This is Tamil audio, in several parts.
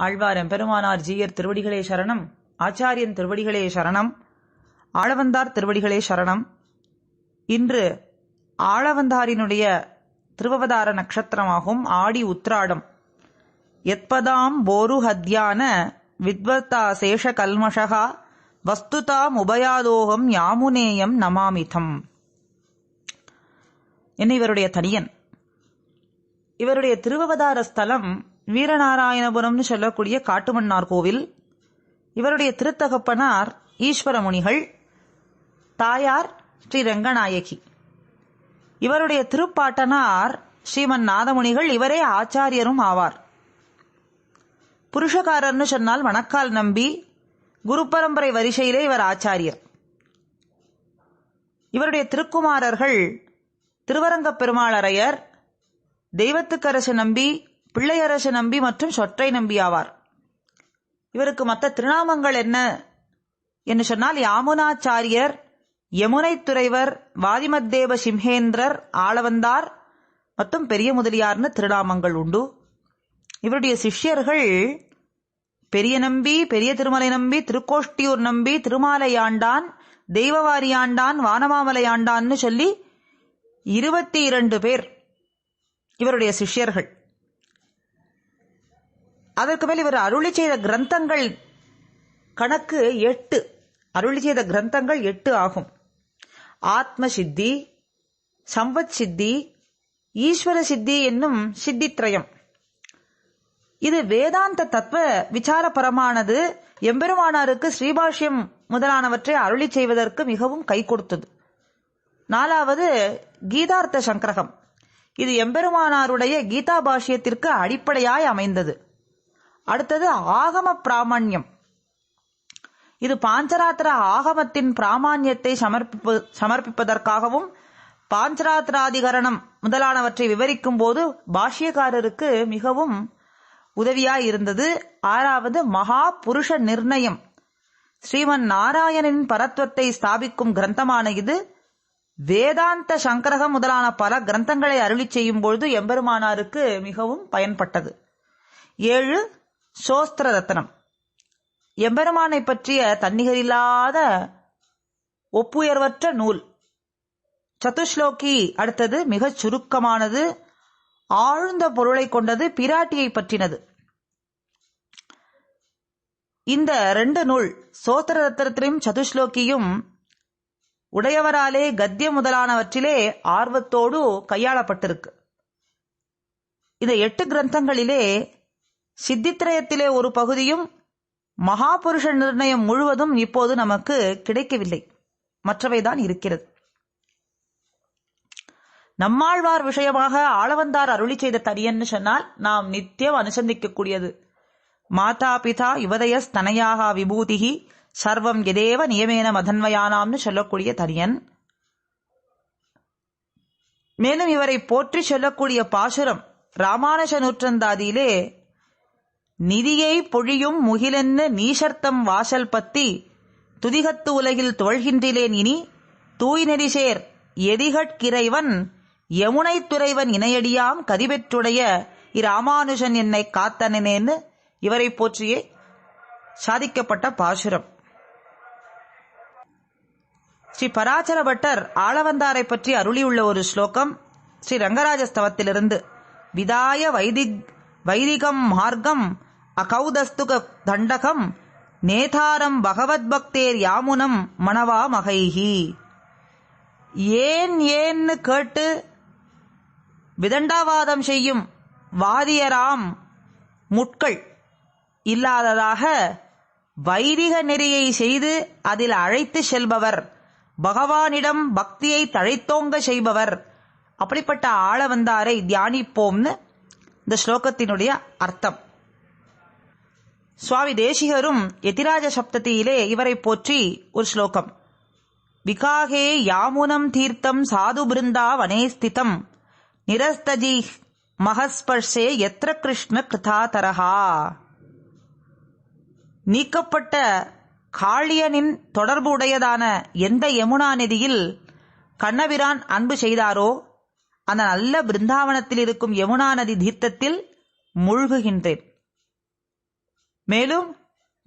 ஆழ்வார் எம்பெருமானார் ஜீயர் திருவடிகளே சரணம். ஆச்சாரியன் திருவடிகளே சரணம். ஆளவந்தார் திருவடிகளே சரணம். இன்று ஆளவந்தாரினுடைய திருவவதார நட்சத்திரமாகும் ஆடி உத்ராடம். எத்பதாம் போரு ஹத்யான வித்வதா சேஷ கல்மஷகா வஸ்துதாம் உபயாதோகம் யாமுனேயம் நமாமிதம். என்ன இவருடைய தனியன். இவருடைய திருவவதார ஸ்தலம் வீரநாராயணபுரம்னு சொல்லக்கூடிய காட்டுமன்னார் கோவில். இவருடைய திருத்தகப்பனார் ஈஸ்வர முனிகள், தாயார் ஸ்ரீ ரங்கநாயகி. இவருடைய திருப்பாட்டனார் ஸ்ரீமன் நாதமுனிகள். இவரே ஆச்சாரியரும் ஆவார். புருஷகாரர்னு சொன்னால் மணக்கால் நம்பி. குரு பரம்பரை வரிசையிலே இவர் ஆச்சாரியர். இவருடைய திருக்குமாரர்கள் திருவரங்கப் பெருமாளரையர், தெய்வத்துக்கரசு நம்பி, பிள்ளையரசு நம்பி மற்றும் சொற்றை நம்பி ஆவார். இவருக்கு மற்ற திருநாமங்கள் என்ன என்று சொன்னால் யாமுனாச்சாரியர், யமுனை துறைவர், வாதிமத்தேவ சிம்ஹேந்திரர், ஆளவந்தார் மற்றும் பெரிய முதலியார்னு திருநாமங்கள் உண்டு. இவருடைய சிஷ்யர்கள் பெரிய நம்பி, பெரிய திருமலை நம்பி, திருக்கோஷ்டியூர் நம்பி, திருமாலையாண்டான், தெய்வவாரியாண்டான், வானமாமலையாண்டான்னு சொல்லி 22 பேர் இவருடைய சிஷ்யர்கள். அதற்கு மேல் இவர் அருளி செய்த கிரந்தங்கள் கணக்கு 8. அருளி செய்த கிரந்தங்கள் 8 ஆகும். ஆத்ம சித்தி, சம்பத் சித்தி, ஈஸ்வர சித்தி என்னும் சித்தித்ரயம். இது வேதாந்த தத்துவ விசாரபரமானது. எம்பெருமானாருக்கு ஸ்ரீபாஷ்யம் முதலானவற்றை அருளி செய்வதற்கு மிகவும் கை கொடுத்தது. 4வது கீதார்த்த சங்கிரகம். இது எம்பெருமானாருடைய கீதா பாஷ்யத்திற்கு அடிப்படையாய் அமைந்தது. அடுத்தது ஆகம பிராமணியம். இது பாஞ்சராத்திர ஆகமத்தின் பிராமான்யத்தை சமர்ப்பிப்பதற்காகவும் பாஞ்சராத்திராதிகரணம் முதலானவற்றை விவரிக்கும் போது பாஷ்யக்காரருக்கு மிகவும் உதவியாய் இருந்தது. 6வது மகா புருஷ நிர்ணயம். ஸ்ரீமன் நாராயணனின் பரத்வத்தை ஸ்தாபிக்கும் கிரந்தமான இது வேதாந்த சங்கிரகம் முதலான பல கிரந்தங்களை அருளி செய்யும் பொழுது எம்பெருமானாருக்கு மிகவும் பயன்பட்டது. 7 சோஸ்திர ரத்னம். எம்பெருமானை பற்றிய தன்னிகரில்லாத ஒப்புயர்வற்ற நூல். சதுஸ்லோகி அடுத்தது மிகச் சுருக்கமானது, ஆழ்ந்த பொருளை கொண்டது, பிராட்டியை பற்றினது. இந்த 2 நூல் சோஸ்திர ரத்னத்திலும் சதுஸ்லோகியும் உடையவராலே கத்திய முதலானவற்றிலே ஆர்வத்தோடு கையாளப்பட்டிருக்கு. இந்த 8 கிரந்தங்களிலே சித்தித்ரயத்திலே ஒரு பகுதியும் மகாபுருஷ நிர்ணயம் முழுவதும் இப்போது நமக்கு கிடைக்கவில்லை. மற்றவைதான் இருக்கிறது. நம்மாழ்வார் விஷயமாக ஆளவந்தார் அருளி செய்த தனியன்னு சொன்னால் நாம் நித்தியம் அனுசந்திக்கக்கூடியது. மாதா பிதா யுவதய ஸ்தனயாக விபூதிகி சர்வம் எதேவ நியமேன மதன்வயானாம்னு சொல்லக்கூடிய தனியன். மேலும் இவரை போற்றி சொல்லக்கூடிய பாசுரம் ராமானுஜ நூற்றந்தாதியிலே நிதியை பொழியும் முகிலென்னு நீசர்த்தம் வாசல் பத்தி துதிகத்து உலகில் துவழ்கின்றிலேன் இனி தூய் நெறிசேர் எதிகட்கிறைவன் யமுனை துறைவன் இணையடியாம் கதிபெற்றுடைய இராமானுஜன் என்னை காத்தனேன்னு இவரை போற்றியே சாதிக்கப்பட்ட பாசுரம். ஸ்ரீ பராசர பட்டர் ஆளவந்தாரை பற்றி அருளியுள்ள ஒரு ஸ்லோகம் ஸ்ரீ ரங்கராஜஸ்தவத்திலிருந்து. விதாய வைதிகம் மார்க்கம் அகௌதஸ்துக தண்டகம் நேதாரம் பகவத் பக்தேர் யாமுனம் மணவா மகைஹி. ஏன்னு கேட்டு விதண்டாவாதம் செய்யும் வாதியராம் முட்கள் இல்லாததாக வைதிக நெறியை செய்து அதில் அழைத்து செல்பவர், பகவானிடம் பக்தியை தழைத்தோங்க செய்பவர். அப்படிப்பட்ட ஆளவந்தாரை தியானிப்போம்னு இந்த ஸ்லோகத்தினுடைய அர்த்தம். சுவாமி தேசிகரும் யதிராஜ சப்தத்தியிலே இவரை போற்றி ஒரு ஸ்லோகம். விகாகே யாமுனம் தீர்த்தம் சாது பிருந்தா வனேஸ்திதம் நிரஸ்தஜி மகஸ்பர்ஷே எத்ர கிருஷ்ண கிருதாதரஹா. நீக்கப்பட்ட காளியனின் தொடர்பு உடையதான எந்த யமுனா நதியில் கண்ணபிரான் அன்பு செய்தாரோ அந்த நல்ல பிருந்தாவனத்தில் இருக்கும் யமுனா நதி தீர்த்தத்தில் மூழ்குகின்றேன். மேலும்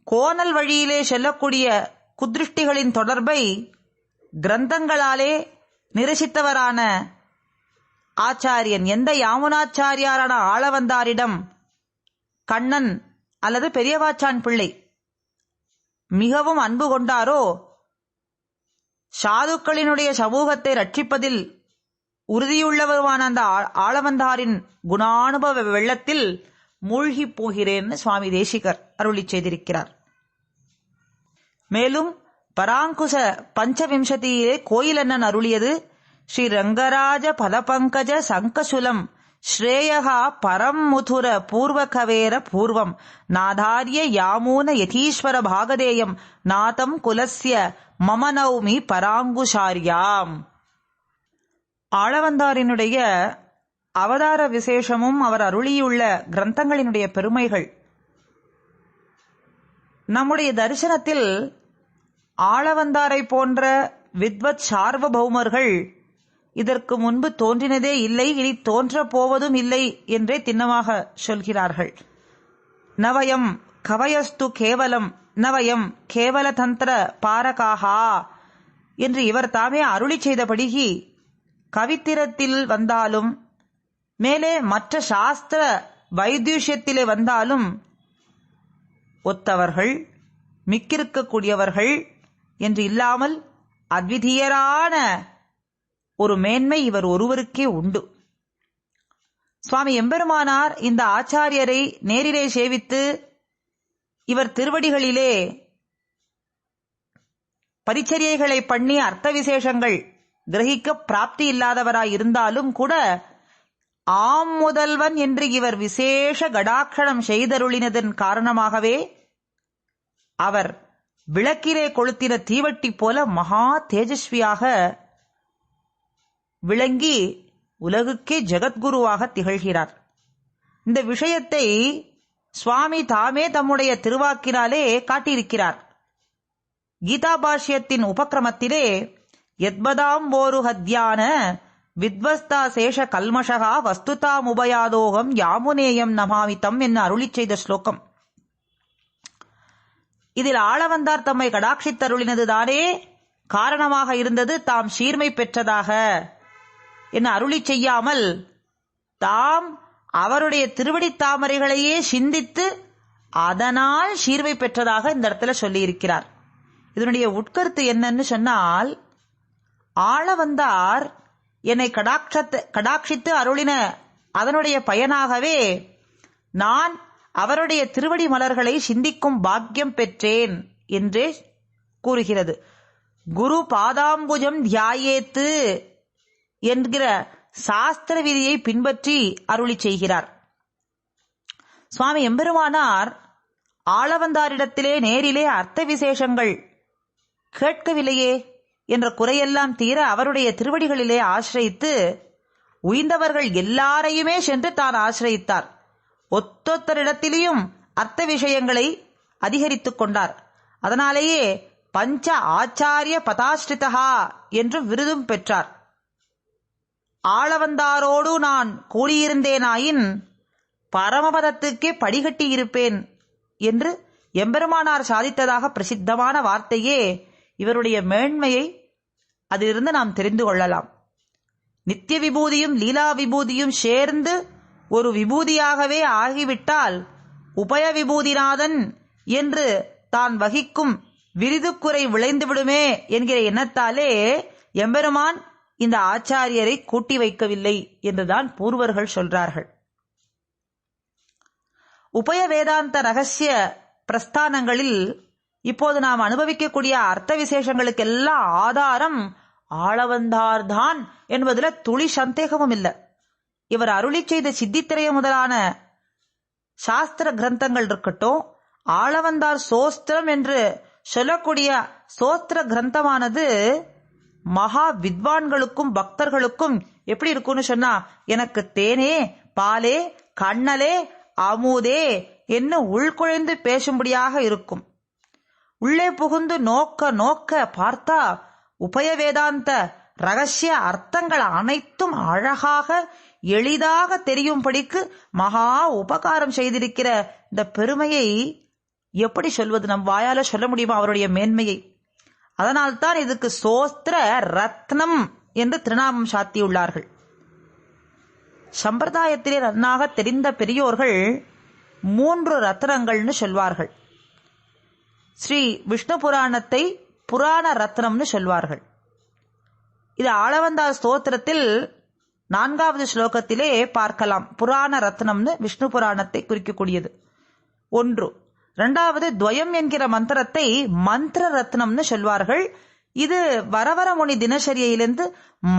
கோணல் வழியிலே செல்லக்கூடிய குதிருஷ்டிகளின் தொடர்பை கிரந்தங்களாலே நிரசித்தவரான ஆச்சாரியன் எந்த யாமுனாச்சாரியாரான ஆளவந்தாரிடம் கண்ணன் அல்லது பெரியவாச்சான் பிள்ளை மிகவும் அன்பு கொண்டாரோ, சாதுக்களினுடைய சமூகத்தை ரட்சிப்பதில் உறுதியுள்ளவருமான அந்த ஆளவந்தாரின் குணானுபவ வெள்ளத்தில் மூழ்கி போகிறேன்னு சுவாமி தேசிகர் அருளி செய்திருக்கிறார். மேலும் பராங்குச பஞ்சவிம்சதியிலே கோயிலண்ணன் அருளியது ஸ்ரீ ரங்கராஜ பதபங்கஜ சங்கசுலம் ஸ்ரேயகா பரம் முதுர பூர்வகவேர பூர்வம் நாதாரிய யாமூன யதீஸ்வர பாகதேயம் நாதம் குலஸ்ய மம நௌமி பராங்குஷாரியாம். ஆளவந்தாரினுடைய அவதார விசேஷமும் அவர் அருளியுள்ள கிரந்தங்களினுடைய பெருமைகள் நம்முடைய தரிசனத்தில் ஆளவந்தாரை போன்ற வித்வத் சார்வபௌமர்கள் இதற்கு முன்பு தோன்றினதே இல்லை, இனி தோன்ற போவதும் இல்லை என்றே திண்ணமாக சொல்கிறார்கள். நவயம் கவயஸ்து கேவலம் நவயம் கேவல தந்திர பாரகாகா என்று இவர் தாமே அருளி செய்தபடி கவித்திரத்தில் வந்தாலும் மேலே மற்ற சாஸ்திர வைத்யுஷ்யத்திலே வந்தாலும் ஒத்தவர்கள் மிக்கிருக்கக்கூடியவர்கள் என்று இல்லாமல் அத்விதீயரான ஒரு மேன்மை இவர் ஒருவருக்கே உண்டு. சுவாமி எம்பெருமானார் இந்த ஆச்சாரியரை நேரிலே சேவித்து இவர் திருவடிகளிலே பரிச்சரியைகளை பண்ணி அர்த்த விசேஷங்கள் கிரகிக்க பிராப்தி இல்லாதவராய் இருந்தாலும் கூட ஆம் முதல்வன் என்று இவர் விசேஷ கடாட்சணம் செய்தருளினதன் காரணமாகவே அவர் விளக்கிலே கொளுத்தின தீவட்டி போல மகா தேஜஸ்வியாக விளங்கி உலகுக்கே ஜெகத்குருவாக திகழ்கிறார். இந்த விஷயத்தை சுவாமி தாமே தம்முடைய திருவாக்கினாலே காட்டியிருக்கிறார். கீதா பாஷ்யத்தின் உபக்கிரமத்திலே யத்பதாம்போருஹத்யான வித்வஸ்தா சேஷ கல்மஷகா வஸ்துதாமுபயாதோகம் யாமுனேயம் நமாமிதம் என்று அருளிச் செய்த ஸ்லோகம். இதில் ஆளவந்தார் தம்மை கடாட்சித்தருளினதுதானே காரணமாக இருந்தது தாம் சீர்மை பெற்றதாக என்ன அருளி செய்யாமல் தாம் அவருடைய திருவடி தாமரைகளையே சிந்தித்து அதனால் சீர்மை பெற்றதாக இந்த இடத்துல சொல்லியிருக்கிறார். இதனுடைய உட்கருத்து என்னன்னு சொன்னால், ஆளவந்தார் என்னை கடாட்சித்து அருளின அதனுடைய பயனாகவே நான் அவருடைய திருவடி மலர்களை சிந்திக்கும் பாக்கியம் பெற்றேன் என்றே கூறுகிறது. குரு பாதாம்புஜம் தியாயேத்து என்கிற சாஸ்திர விதியை பின்பற்றி அருளி செய்கிறார். சுவாமி எம்பெருமானார் ஆளவந்தாரிடத்திலே நேரிலே அர்த்த விசேஷங்கள் கேட்கவில்லையே என்ற குறையெல்லாம் தீர அவருடைய திருவடிகளிலே ஆசிரயித்து உய்ந்தவர்கள் எல்லாரையுமே சென்று தான் ஆசிரயித்தார். ஒத்தொத்தரிடத்திலேயும் அர்த்த விஷயங்களை அதிகரித்துக் கொண்டார். அதனாலேயே பஞ்ச ஆச்சாரிய பதாஸ்ரிதா என்று விருதும் பெற்றார். ஆளவந்தாரோடு நான் கூடியிருந்தேனாயின் பரமபதத்துக்கே படிகட்டி இருப்பேன் என்று எம்பெருமானார் சாதித்ததாக பிரசித்தமான வார்த்தையே இவருடைய மேன்மையை அதிலிருந்து நாம் தெரிந்து கொள்ளலாம். நித்திய விபூதியும் லீலா விபூதியும் சேர்ந்து ஒரு விபூதியாகவே ஆகிவிட்டால் உபய விபூதிநாதன் என்று தான் வகிக்கும் விரிதுக்குறை விளைந்துவிடுமே என்கிற எண்ணத்தாலே எம்பெருமான் இந்த ஆச்சாரியரை கூட்டி வைக்கவில்லை என்றுதான் பூர்வர்கள் சொல்றார்கள். உபய வேதாந்த ரகசிய பிரஸ்தானங்களில் இப்போது நாம் அனுபவிக்கக்கூடிய அர்த்த விசேஷங்களுக்கெல்லாம் ஆதாரம் ஆளவந்தார்தான் என்பதுல துளி சந்தேகமும் இல்லை. இவர் அருளி செய்த சித்தித்திரைய முதலான சாஸ்திர கிரந்தங்கள் இருக்கட்டும், ஆளவந்தார் சோஸ்திரம் என்று சொல்லக்கூடிய சோஸ்திர கிரந்தமானது மகா வித்வான்களுக்கும் பக்தர்களுக்கும் எப்படி இருக்கும்னு சொன்னா, எனக்கு தேனே பாலே கண்ணலே அமுதே என்ன உள்குழைந்து பேசும்படியாக இருக்கும். உள்ளே புகுந்து நோக்க நோக்க பார்த்தா உபய வேதாந்த ரகசிய அர்த்தங்கள் அனைத்தும் அழகாக எளிதாக தெரியும்படிக்கு மகா உபகாரம் செய்திருக்கிற இந்த பெருமையை எப்படி சொல்வது? நம் வாயால சொல்ல முடியுமா அவருடைய மேன்மையை? அதனால்தான் இதுக்கு ஸ்தோத்திர ரத்னம் என்று திருநாமம் சாத்தியுள்ளார்கள். சம்பிரதாயத்திலே நன்னாக தெரிந்த பெரியோர்கள் 3 ரத்னங்கள்னு சொல்வார்கள். ஸ்ரீ விஷ்ணு புராணத்தை புராண ரத்னம்னு சொல்வார்கள். இது ஆளவந்தார் ஸ்தோத்திரத்தில் 4வது ஸ்லோகத்திலே பார்க்கலாம். புராண ரத்னம்னு விஷ்ணு புராணத்தை குறிக்கக்கூடியது 1. 2வது துவயம் என்கிற மந்திரத்தை மந்திர ரத்னம்னு சொல்வார்கள். இது வரவரமுனி தினசரியிலிருந்து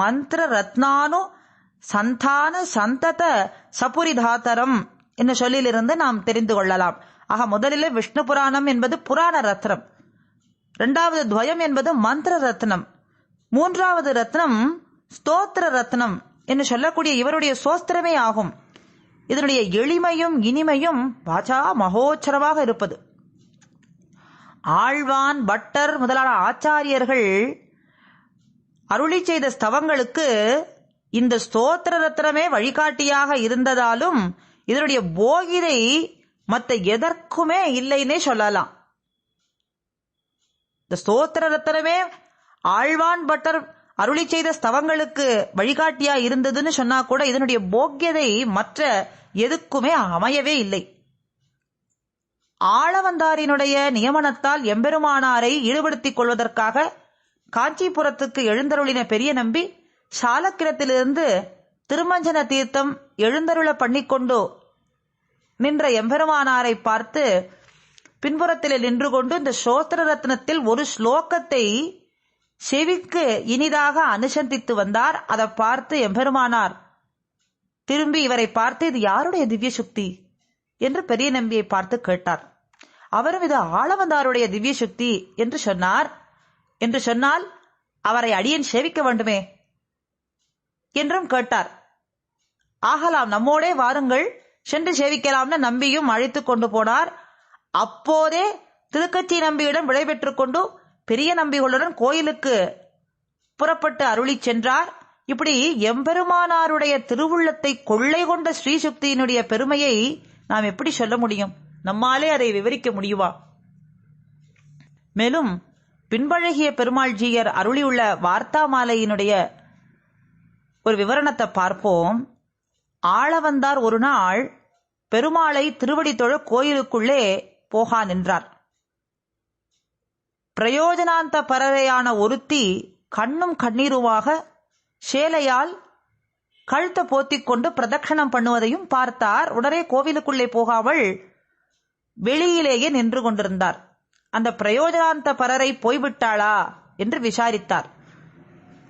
மந்திர ரத்னானு சந்தான சந்தத சபுரிதாத்தரம் என்ன சொல்லிலிருந்து நாம் தெரிந்து கொள்ளலாம். ஆக முதலிலே விஷ்ணு புராணம் என்பது புராண ரத்னம், 2வது துவயம் என்பது மந்திர ரத்னம், 3வது ரத்னம் ஸ்தோத்திர ரத்னம் என்று சொல்லக்கூடிய இவருடைய சோஸ்திரமே ஆகும். இதனுடைய எளிமையும் இனிமையும் வாசா மகோச்சரமாக இருப்பது. ஆழ்வான், பட்டர் முதலான ஆச்சாரியர்கள் அருளி செய்த ஸ்தவங்களுக்கு இந்த ஸ்தோத்திர ரத்னமே வழிகாட்டியாக இருந்ததாலும் இதனுடைய போகிதை மற்ற எதற்குமே இல்லைன்னே சொல்லலாம். இந்த ஸ்தோத்திர ரத்னமே ஆழ்வான் பட்டர் அருளி செய்த ஸ்தவங்களுக்கு வழிகாட்டியா இருந்ததுன்னு சொன்னா கூட இதனுடைய போக்கியதை மற்ற எதுக்குமே அமையவே இல்லை. ஆளவந்தாரினுடைய நியமனத்தால் எம்பெருமானாரை ஈடுபடுத்திக் கொள்வதற்காக காஞ்சிபுரத்துக்கு எழுந்தருளின பெரிய நம்பி சாலக்கிரத்திலிருந்து திருமஞ்சன தீர்த்தம் எழுந்தருள பண்ணிக்கொண்டு நின்ற எம்பெருமானாரை பார்த்து பின்புறத்தில் நின்று கொண்டு இந்த ஸ்தோத்திர ரத்னத்தில் ஒரு ஸ்லோகத்தை செவிக்கு இனிதாக அனுசந்தித்து வந்தார். அதை பார்த்து எம்பெருமானார் திரும்பி இவரை பார்த்து இது யாருடைய திவ்ய சுக்தி என்று பெரிய நம்பியை பார்த்து கேட்டார். அவரும் இது ஆளவந்தாருடைய திவ்ய சுக்தி என்று சொன்னார். என்று சொன்னால் அவரை அடியேன் சேவிக்க வேண்டுமே என்றும் கேட்டார். ஆகலாம், நம்மோடே வாருங்கள், சென்று சேவிக்கலாம்னு நம்பியும் அழைத்து கொண்டு போனார். அப்போதே திருக்கச்சி நம்பியிடம் விடைபெற்றுக் கொண்டு பெரிய நம்பிகளுடன் கோயிலுக்கு புறப்பட்டு அருளி சென்றார். இப்படி எம்பெருமானாருடைய திருவுள்ளத்தை கொள்ளை கொண்ட ஸ்ரீசுக்தியினுடைய பெருமையை நாம் எப்படி சொல்ல முடியும்? நம்மாலே அதை விவரிக்க முடியுமா? மேலும் பின்பழகிய பெருமாள்ஜியர் அருளியுள்ள வார்த்தா மாலையினுடைய ஒரு விவரணத்தை பார்ப்போம். ஆளவந்தார் ஒரு நாள் பெருமாளை திருவடி தொழ கோயிலுக்குள்ளே போகா நின்றார். பிரயோஜனாந்த பரரையான ஒருத்தி கண்ணும் கண்ணீருமாக சேலையால் கழுத்தை போத்திக் கொண்டு பிரதட்சணம் பண்ணுவதையும் பார்த்தார். உடனே கோவிலுக்குள்ளே போகாமல் வெளியிலேயே நின்று கொண்டிருந்தார். அந்த பிரயோஜனாந்த பரரை போய்விட்டாளா என்று விசாரித்தார்.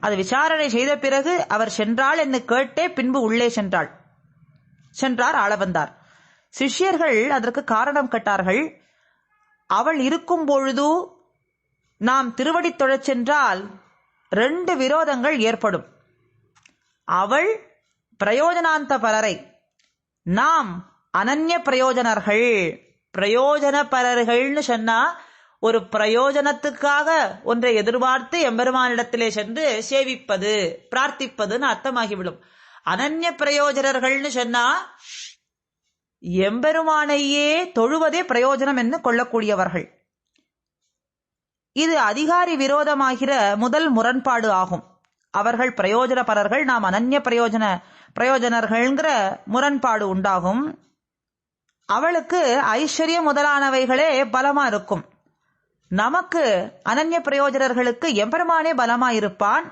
அது விசாரணை செய்த பிறகு அவர் சென்றாள் என்று கேட்டே பின்பு உள்ளே சென்றார் ஆளவந்தார். சிஷ்யர்கள் அதற்கு காரணம் கேட்டார்கள். அவள் இருக்கும் பொழுது நாம் திருவடி தொழச் சென்றால் 2 விரோதங்கள் ஏற்படும். அவள் பிரயோஜனாந்த பரரை, நாம் அனன்ய பிரயோஜனர்கள். பிரயோஜன பரர்கள்னு சொன்னா ஒரு பிரயோஜனத்துக்காக ஒன்றை எதிர்பார்த்து எம்பெருமானிடத்திலே சென்று சேவிப்பது, பிரார்த்திப்பதுன்னு அர்த்தமாகிவிடும். அனன்ய பிரயோஜனர்கள்னு சொன்னா எம்பெருமானையே தொழுவதே பிரயோஜனம் என்று கொள்ளக்கூடியவர்கள். இது அதிகாரி விரோதமாகிற முதல் முரண்பாடு ஆகும். அவர்கள் பிரயோஜனபரர்கள், நாம் அனன்ய பிரயோஜனர்கள்ங்கிற முரண்பாடு உண்டாகும். அவளுக்கு ஐஸ்வர்யம் முதலானவைகளே பலமா இருக்கும். நமக்கு அனன்ய பிரயோஜனர்களுக்கு எம்பெருமானே பலமா இருப்பான்.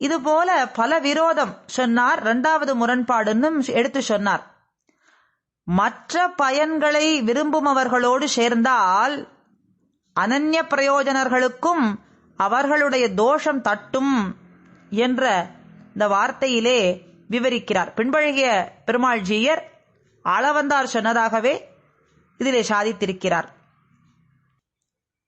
இதுபோல பல விரோதம் சொன்னார். 2வது முரண்பாடுன்னு எடுத்து சொன்னார். மற்ற பயன்களை விரும்புபவர்களோடு சேர்ந்தால் அனன்ய பிரயோஜனர்களுக்கும் அவர்களுடைய தோஷம் தட்டும் என்ற இந்த வார்த்தையிலே விவரிக்கிறார். பின்பழகிய பெருமாள்ஜியர் ஆளவந்தார் சொன்னதாகவே இதிலே சாதித்திருக்கிறார்.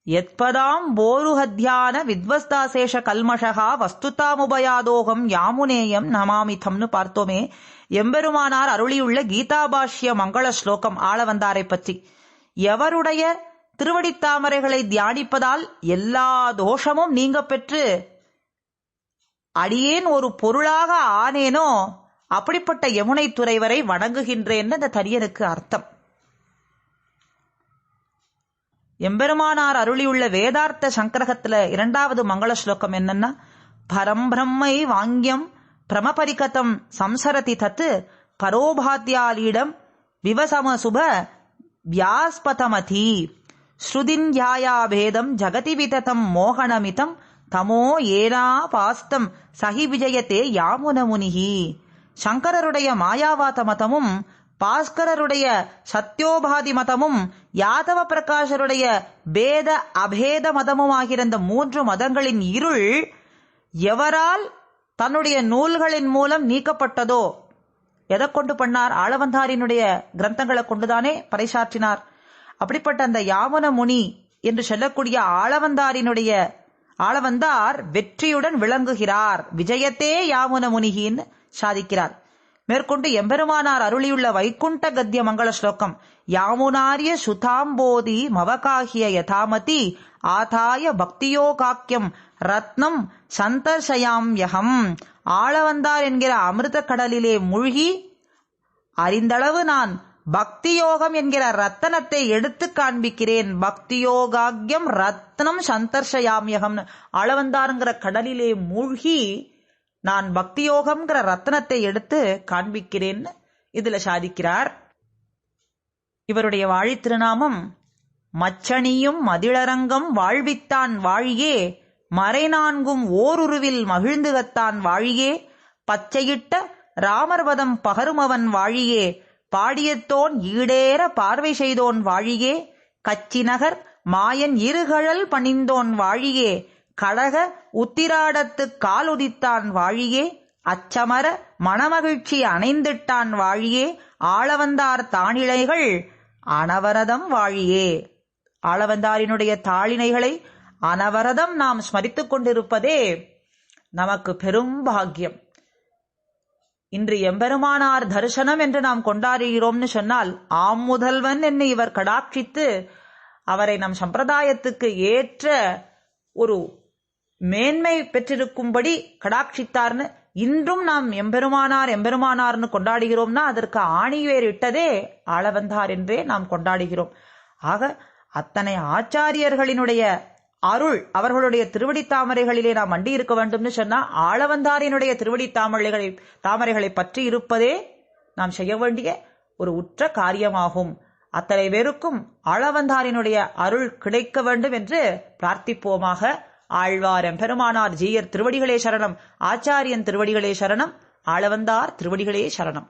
எத்பதாம் போருஹத்யான வித்வஸ்தாசேஷ கல்மஷகா வஸ்துதாமுபயாதோகம் யாமுனேயம் நமாமிதம்னு பார்த்தோமே. எம்பெருமானார் அருளியுள்ள கீதாபாஷ்ய மங்கள ஸ்லோகம் ஆளவந்தாரை பற்றி. எவருடைய திருவடித்தாமரைகளை தியானிப்பதால் எல்லா தோஷமும் நீங்க பெற்று அடியேன் ஒரு பொருளாக ஆனேனோ அப்படிப்பட்ட யமுனை துறைவரை வணங்குகின்றேன் அந்த தரியனுக்கு அர்த்தம். எம்பெருமானார் அருளியுள்ள வேதார்த்த சங்கிரகத்துல 2வது மங்கள ஸ்லோகம் என்னன்னா, பரம் பிரம்மை வாங்கியம் பிரமபரிகதம் சம்சரதி தத்து பரோபாத்யாலீடம் விவசம சுப வியாஸ்பதமதி ஸ்ருதின்யாயா பேதம் ஜகதி விததம் மோகனமிதம் தமோ ஏனா பாஸ்தம் சகி விஜயத்தே யாமுன முனிகி. சங்கரருடைய மாயாவாத மதமும் பாஸ்கரருடைய சத்யோபாதி மதமும் யாதவ பிரகாஷருடைய பேத அபேத மதமும் ஆகிற இந்த 3 மதங்களின் இருள் எவரால் தன்னுடைய நூல்களின் மூலம் நீக்கப்பட்டதோ, எதை கொண்டு பண்ணார்? ஆளவந்தாரினுடைய கிரந்தங்களை கொண்டுதானே பறைசாற்றினார். அப்படிப்பட்ட அந்த யாமுன முனி என்று சொல்லக்கூடிய ஆளவந்தார் வெற்றியுடன் விளங்குகிறார். விஜயத்தே யாமுன முனிகின்னு சாதிக்கிறார். மேற்கொண்டு எம்பெருமானார் அருளியுள்ள வைகுண்ட கத்திய மங்கள ஸ்லோகம், யாமுனாரிய சுதாம்போதி மவகாகிய யதாமதி ஆதாய பக்தியோகாக்கியம் ரத்னம் சந்தர்ஷயாம்யகம். ஆளவந்தார் என்கிற அமிர்த கடலிலே மூழ்கி அறிந்தளவு நான் பக்தியோகம் என்கிற ரத்தனத்தை எடுத்து காண்பிக்கிறேன். பக்தியோகாக்கியம் ரத்னம் சந்தர்ஷயாம்யகம். ஆளவந்தாருங்கிற கடலிலே மூழ்கி நான் பக்தியோகம்ங்கிற ரத்னத்தை எடுத்து காண்பிக்கிறேன்னு இதுல சாதிக்கிறார். இவருடைய வாழி திருநாமம் மச்சணியும் மதிளரங்கம் வாழ்வித்தான் வாழியே மறைநான்கும் ஓருருவில் மகிழ்ந்துகத்தான் வாழியே பச்சையிட்ட ராமர்வதம் பகருமவன் வாழியே பாடியத்தோன் ஈடேற பார்வை செய்தோன் வாழியே கச்சிநகர் மாயன் இருகழல் பணிந்தோன் வாழியே கடக உத்திராடத்து காலுதித்தான் வாழியே அச்சமர மணமகிழ்ச்சி அணைந்திட்டான் வாழியே ஆளவந்தார் தாளிணைகள் அனவரதம் வாழியே. ஆளவந்தாரினுடைய தாளிணைகளை அனவரதம் நாம் ஸ்மரித்துக் கொண்டிருப்பதே நமக்கு பெரும் பாக்கியம். இன்று எம்பெருமானார் தரிசனம் என்று நாம் கொண்டாடுகிறோம்னு சொன்னால், ஆம் முதல்வன் என்னை இவர் கடாட்சித்து அவரை நம் சம்பிரதாயத்துக்கு ஏற்ற ஒரு மேன்மை பெற்றிருக்கும்படி கடாட்சித்தார்னு இன்றும் நாம் எம்பெருமானார்னு கொண்டாடுகிறோம்னா அதற்கு ஆணிவேர் இட்டதே ஆளவந்தார் என்றே நாம் கொண்டாடுகிறோம். ஆக அத்தனை ஆச்சாரியர்களினுடைய அருள் அவர்களுடைய திருவடி தாமரைகளிலே நாம் அண்டி இருக்க வேண்டும்னு சொன்னா ஆளவந்தாரினுடைய திருவடி தாமரைகளை பற்றி இருப்பதே நாம் செய்ய வேண்டிய ஒரு உற்ற காரியமாகும். அத்தனை பேருக்கும் ஆளவந்தாரினுடைய அருள் கிடைக்க வேண்டும் என்று பிரார்த்திப்போமாக. ஆழ்வார் எம்பெருமானார் ஜீயர் திருவடிகளே சரணம். ஆச்சாரியன் திருவடிகளே சரணம். ஆளவந்தார் திருவடிகளே சரணம்.